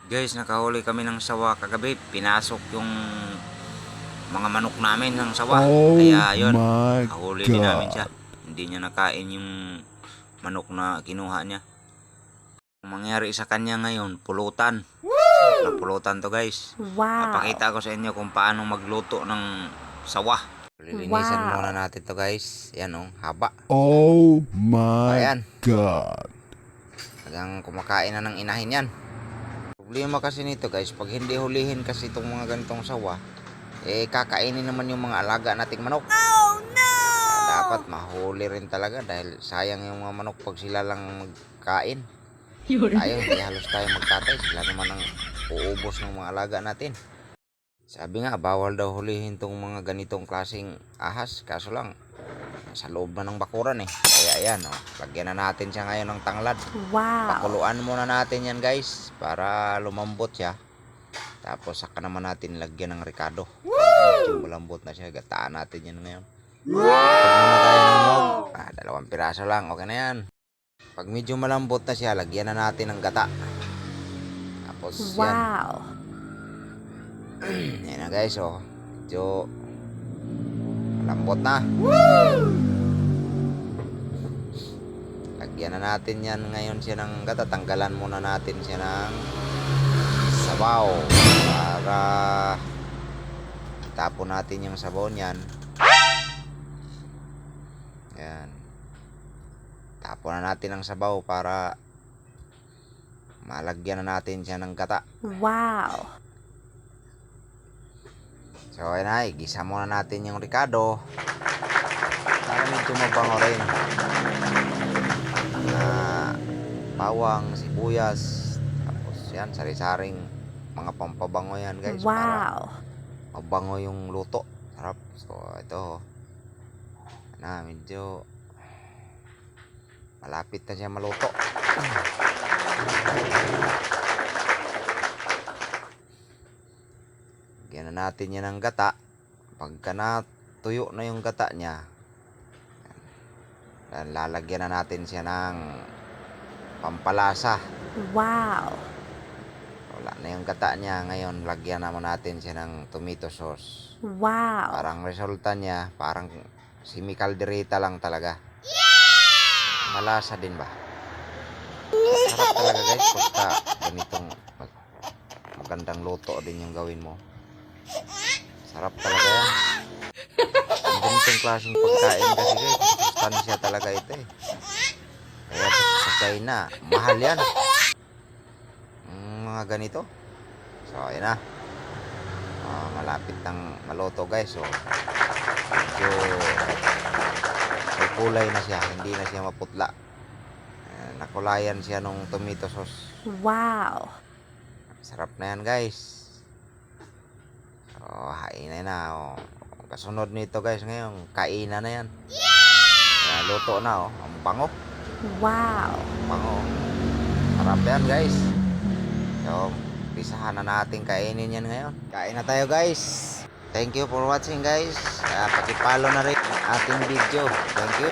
Guys, nakahuli kami ng sawa kagabi. Pinasok yung mga manok namin ng sawa. Oh Kaya yun, my nakahuli din namin siya. God. Hindi niya nakain yung manok na kinuha niya. Ang mangyari sa kanya ngayon, pulutan. Sarap na pulutan to guys. Wow. Papakita ko sa inyo kung paano magluto ng sawa. Lilinisan muna natin to guys. Yan oh, haba. Oh my Ayan. God. Hanggang kumakain na ng inahin yan. Problema kasi nito guys, pag hindi hulihin kasi itong mga ganitong sawa, kakainin naman yung mga alaga nating manok. Oh no! Dapat mahuli rin talaga dahil sayang yung mga manok pag sila lang magkain. Tayo, hindi halos tayo magkatay. Sila naman ang uubos ng mga alaga natin. Sabi nga, bawal daw hulihin tong mga ganitong klaseng ahas. Kaso lang, sa loob na ng bakuran eh. Kaya ayan, oh, lagyan na natin siya ngayon ng tanglad. Wow. Pakuluan muna natin yan guys para lumambot siya. Tapos saka naman natin lagyan ng ricado. Medyo malambot na siya, gataan natin yan ngayon. Pag muna tayo ng nyog, 2 piraso lang, okay na yan. Pag medyo malambot na siya, lagyan na natin ng gata. Tapos Wow. yan. Yan na guys, oh. Medyo malambot na. Lagyan na natin yan ngayon siya ng gata. Tanggalan muna natin siya ng sabaw para itapon natin yung sabaw niyan. Yan. Tapon na natin ang sabaw para malagyan na natin siya ng gata. Wow. So ayun na, igisa muna natin yung ricado para medyo mabango rin. Na bawang, sibuyas, tapos yan, sari-saring mga pampabango yan guys. Para Wow. mabango yung luto. Sarap. So ito na, medyo malapit na siya maluto. Lagyan na natin yan ng gata. Pagka natuyo na yung gata niya, lalagyan na natin siya ng pampalasa. Wow. Wala na yung gata niya. Ngayon, lagyan naman natin siya ng tomato sauce. Wow. Parang resulta niya, parang semi-caldereta lang talaga. Malasa din ba? Sarap talaga guys pagka ganitong magandang luto din yung gawin mo. Sarap talaga yan. Ang ganitong klaseng pagkain kasi guys, sustansya talaga ito eh. Kaya sa China, mahal yan. Mga ganito. So ayun na. Malapit ng maluto guys. So medyo may kulay na siya, hindi na siya maputla. Nakulayan siya nung tomato sauce. Wow. Sarap na yan guys. So hainay na. Oh. Kasunod nito guys ngayon, kainan na yan. Kaya luto na oh. Ang bango. Wow. Bango. Sarap yan guys. So pisahan na natin kainin yan ngayon. Kain na tayo guys. Thank you for watching guys. Pakipalo na rin ating video. Thank you.